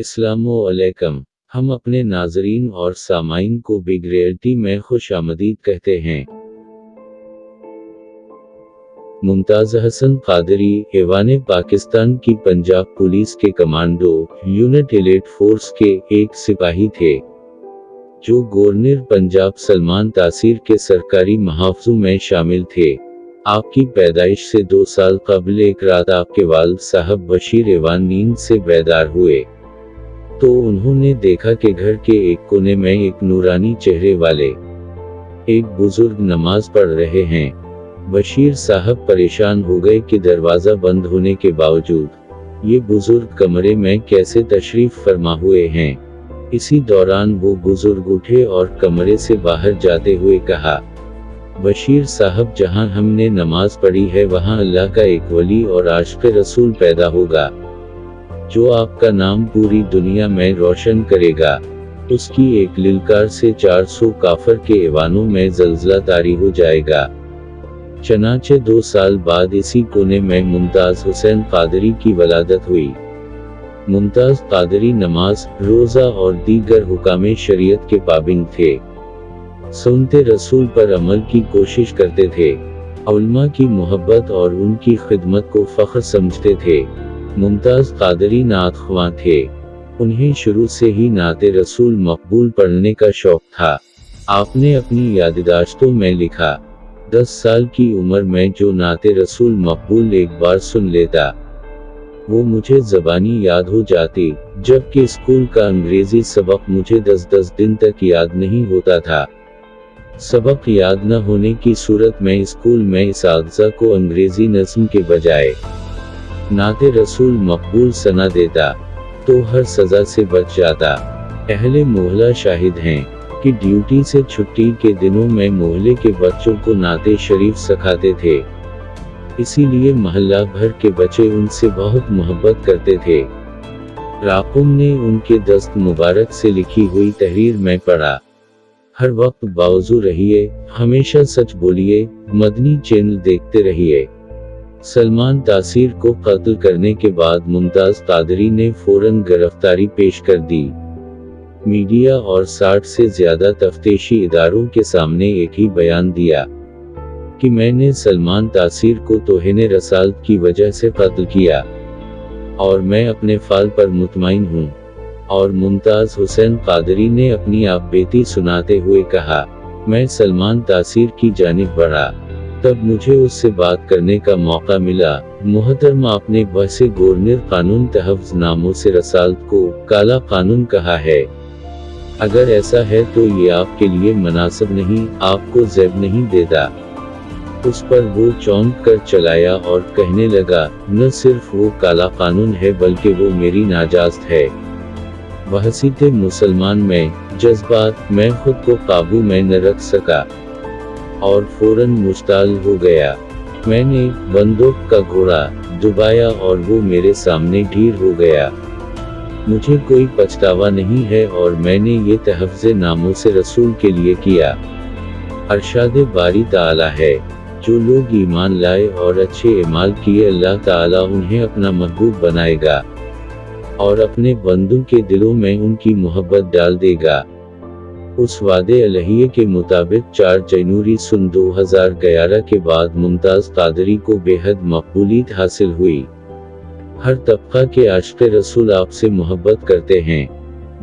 अस्सलामुअलैकुम। हम अपने नाज़रीन और सामाईन को बिग रियल्टी में खुश आमदीद कहते हैं। मुमताज़ हसन कादरी ऐवान पाकिस्तान की पंजाब पुलिस के कमांडो यूनिट एलीट फोर्स के एक सिपाही थे, जो गवर्नर पंजाब सलमान तासीर के सरकारी महाफ़्ज़ों में शामिल थे। आपकी पैदाइश से 2 साल कबल एक रात आपके वालिद साहब बशीर ऐवान नींद से बेदार हुए, तो उन्होंने देखा कि घर के एक कोने में एक नूरानी चेहरे वाले एक बुजुर्ग नमाज पढ़ रहे हैं। बशीर साहब परेशान हो गए कि दरवाज़ा बंद होने के बावजूद ये बुजुर्ग कमरे में कैसे तशरीफ फरमा हुए हैं। इसी दौरान वो बुजुर्ग उठे और कमरे से बाहर जाते हुए कहा, बशीर साहब, जहां हमने नमाज पढ़ी है वहां अल्लाह का एक वली और आशिक़ रसूल पैदा होगा, जो आपका नाम पूरी दुनिया में रोशन करेगा। उसकी एक लिलकार से 400 काफर के ऐवानों में ज़लज़ला तारी हो जाएगा। चनाचे 2 साल बाद इसी कोने में मुमताज़ हुसैन कादरी की वलादत हुई। मुमताज़ कादरी नमाज, रोज़ा और दीगर हुकामे शरीयत के पाबंद थे। सुन्नते रसूल पर अमल की कोशिश करते थे। उलमा की मोहब्बत और उनकी खिदमत को फ़ख्र समझते थे। मुमताज़ कादरी नात ख्वां थे। उन्हें शुरू से ही नाते रसूल मकबूल पढ़ने का शौक था। आपने अपनी याददाश्तों में लिखा, 10 साल की उम्र में जो नाते रसूल मकबूल एक बार सुन लेता, वो मुझे ज़बानी याद हो जाती, जबकि स्कूल का अंग्रेज़ी सबक मुझे 10-10 दिन तक याद नहीं होता था। सबक याद न होने की सूरत में स्कूल में इसातिज़ा को अंग्रेज़ी नज़्म के बजाय नाते रसूल मकबूल सना देता, तो हर सज़ा से बच जाता। अहले मोहल्ला शाहिद हैं कि ड्यूटी से छुट्टी के दिनों में मोहल्ले के बच्चों को नाते शरीफ सिखाते थे, इसीलिए महल्ला भर के बच्चे उनसे बहुत मोहब्बत करते थे। राकुम ने उनके दस्त मुबारक से लिखी हुई तहरीर में पढ़ा, हर वक्त बावजू रहिए, हमेशा सच बोलिए, मदनी चैनल देखते रहिए। सलमान तासीर को कत्ल करने के बाद मुमताज़ कादरी ने फौरन गिरफ्तारी पेश कर दी। मीडिया और 60 से ज़्यादा तफ्तीशी इदारों के सामने एक ही बयान दिया कि मैंने सलमान तासीर को तौहीन रसालत की वजह से कत्ल किया और मैं अपने फ़ाल पर मुतमईन हूँ। और मुमताज़ हुसैन कादरी ने अपनी आप बेटी सुनाते हुए कहा, मैं सलमान तासीर की जानिब बढ़ा, तब मुझे उससे बात करने का मौका मिला। मोहतरम, आपने बहसे गवर्नर कानून तहफ़्ज़ नामों से रसालत को काला कानून कहा है। अगर ऐसा है तो ये आपके लिए मुनासिब नहीं, आपको ज़ेब नहीं देता। उस पर वो चौंक कर चलाया और कहने लगा, न सिर्फ वो काला कानून है बल्कि वो मेरी नाजात है। वहसीत मुसलमान में जज्बात मैं खुद को काबू में न रख सका और फौरन मुश्ताल हो गया। मैंने बंदूक का घोड़ा दबाया और वो मेरे सामने ढीर हो गया। मुझे कोई पछतावा नहीं है और मैंने ये तहफ़्ज़ नामों से रसूल के लिए किया। अरशाद बारी ताला है, जो लोग ईमान लाए और अच्छे अमाल किए, अल्लाह ताला उन्हें अपना महबूब बनाएगा और अपने बंदों के दिलों में उनकी मोहब्बत डाल देगा। उस वादे अलहिये के मुताबिक 4 जनवरी सन 2011 के बाद मुमताज़ कादरी को बेहद मकबूलियत हासिल हुई। हर तबका के आशिक़ रसूल आपसे मोहब्बत करते हैं।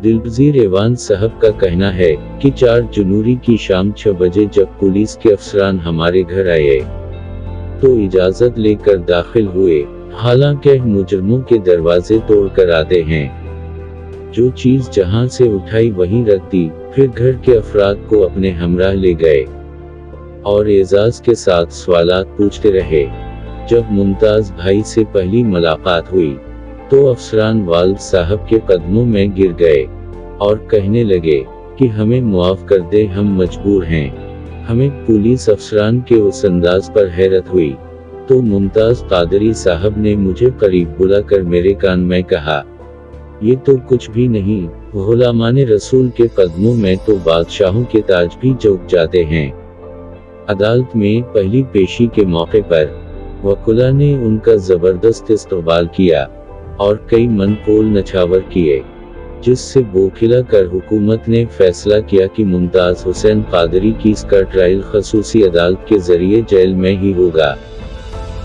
दिलपज़ीर ऐवान साहब का कहना है कि 4 जनवरी की शाम 6 बजे जब पुलिस के अफसरान हमारे घर आए, तो इजाज़त लेकर दाखिल हुए। हालांकि मुजरमों के दरवाजे तोड़ कर आते हैं, जो चीज़ जहां से उठाई वहीं रख दी, फिर घर के अफराद को अपने हमराह ले गए और एजाज के साथ सवालात पूछते रहे। जब मुमताज़ भाई से पहली मुलाकात हुई, तो अफसरान वालिद साहब के कदमों में गिर गए और कहने लगे कि हमें मुआफ़ कर दे, हम मजबूर हैं। हमें पुलिस अफसरान के उस अंदाज पर हैरत हुई, तो मुमताज़ कादरी साहब ने मुझे करीब बुलाकर मेरे कान में कहा, ये तो कुछ भी नहीं, गुलामाने रसूल के कदमों में तो बादशाहों के ताज भी झुक जाते हैं। अदालत में पहली पेशी के मौके पर वकुला ने उनका ज़बरदस्त इस्तकबाल किया और कई मनकोल नछावर किए। जिससे बोखिला कर हुकूमत ने फैसला किया कि मुमताज हुसैन कादरी की इसका ट्रायल खसूसी अदालत के जरिए जेल में ही होगा।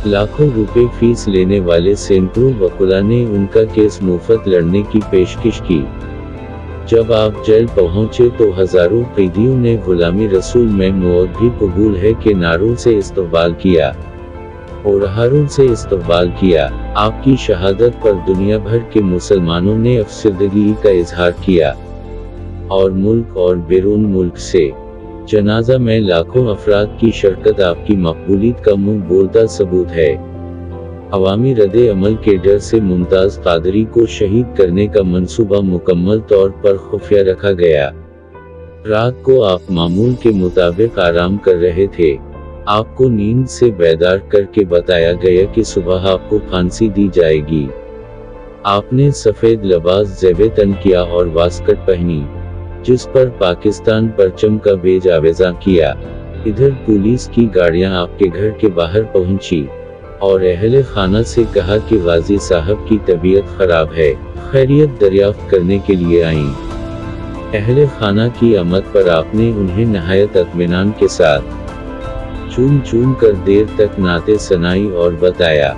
लाखों रुपए फीस लेने वाले सैकड़ों वकीलों ने उनका केस मुफ्त लड़ने की पेशकश की। जब आप जेल पहुंचे तो हजारों कैदियों ने गुलामी रसूल में मौत भी कबूल है के नारों से इस्तकबाल किया और हारून से इस्तकबाल किया। आपकी शहादत पर दुनिया भर के मुसलमानों ने अफसरदगी का इजहार किया और मुल्क और बैरून मुल्क से जनाजा में लाखों अफराद की शिरकत आपकी मकबूलियत का मुंह बोलता सबूत है। अवामी रद्द अमल के डर से मुमताज कादरी को शहीद करने का मंसूबा मुकम्मल तौर पर खुफिया रखा गया। रात को आप मामूल के मुताबिक आराम कर रहे थे। आपको नींद से बेदार करके बताया गया कि सुबह आपको फांसी दी जाएगी। आपने सफेद लिबास ज़ेबे तन किया और वास्कट पहनी, जिस पर पाकिस्तान परचम का बेज आवेजा किया। इधर पुलिस की गाड़ियां आपके घर के बाहर पहुंची और अहले खाना से कहा कि गाजी साहब की तबीयत खराब है, खैरियत दरियाफ्त करने के लिए आईं। अहले खाना की आमद पर आपने उन्हें नहायत इत्मीनान के साथ चूम चूम कर देर तक नाते सनाई और बताया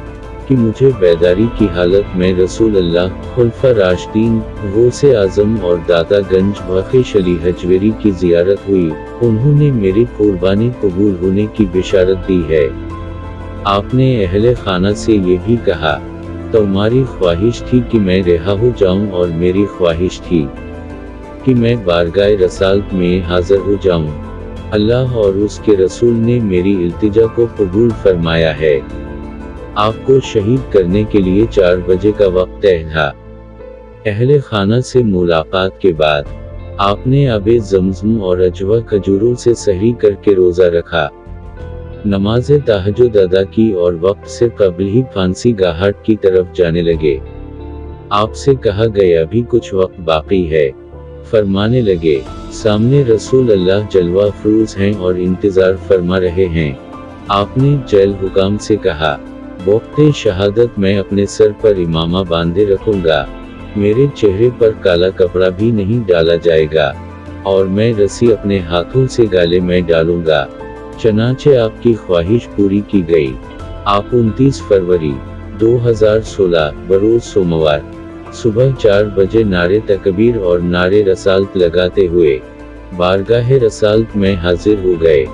कि मुझे बेदारी की हालत में रसूल अल्लाह, खुलफा राशिदीन, गौसे आजम और दाता गंज बख्श अली हजवेरी की जियारत हुई। उन्होंने मेरी कुर्बानी कबूल होने की बिशारत दी है। आपने अहले खाना से ये भी कहा, तुम्हारी ख्वाहिश थी कि मैं रिहा हो जाऊं और मेरी ख्वाहिश थी कि मैं बारगाह रसालत में हाजिर हो जाऊं। अल्लाह और उसके रसूल ने मेरी इल्तिजा को कबूल फरमाया है। आपको शहीद करने के लिए 4 बजे का वक्त तय था। अहले खाना से मुलाकात के बाद आपने आबे ज़मज़म और अजवा खजूरों से सहरी करके रोज़ा रखा, नमाज तहज्जुद अदा की और वक्त से कबल ही फांसी घाट की तरफ जाने लगे। आपसे कहा गया अभी कुछ वक्त बाकी है। फरमाने लगे, सामने रसूल अल्लाह जलवा अफरूज हैं और इंतजार फरमा रहे हैं। आपने जेल हुकाम से कहा, वक्ते शहादत में अपने सर पर इमामा बांधे रखूंगा, मेरे चेहरे पर काला कपड़ा भी नहीं डाला जाएगा और मैं रस्सी अपने हाथों से गाले में डालूंगा। चनाचे आपकी ख्वाहिश पूरी की गई। आप 29 फरवरी 2016 बरोज सोमवार सुबह 4 बजे नारे तकबीर और नारे रसालत लगाते हुए बारगाह रसालत में हाजिर हो गए।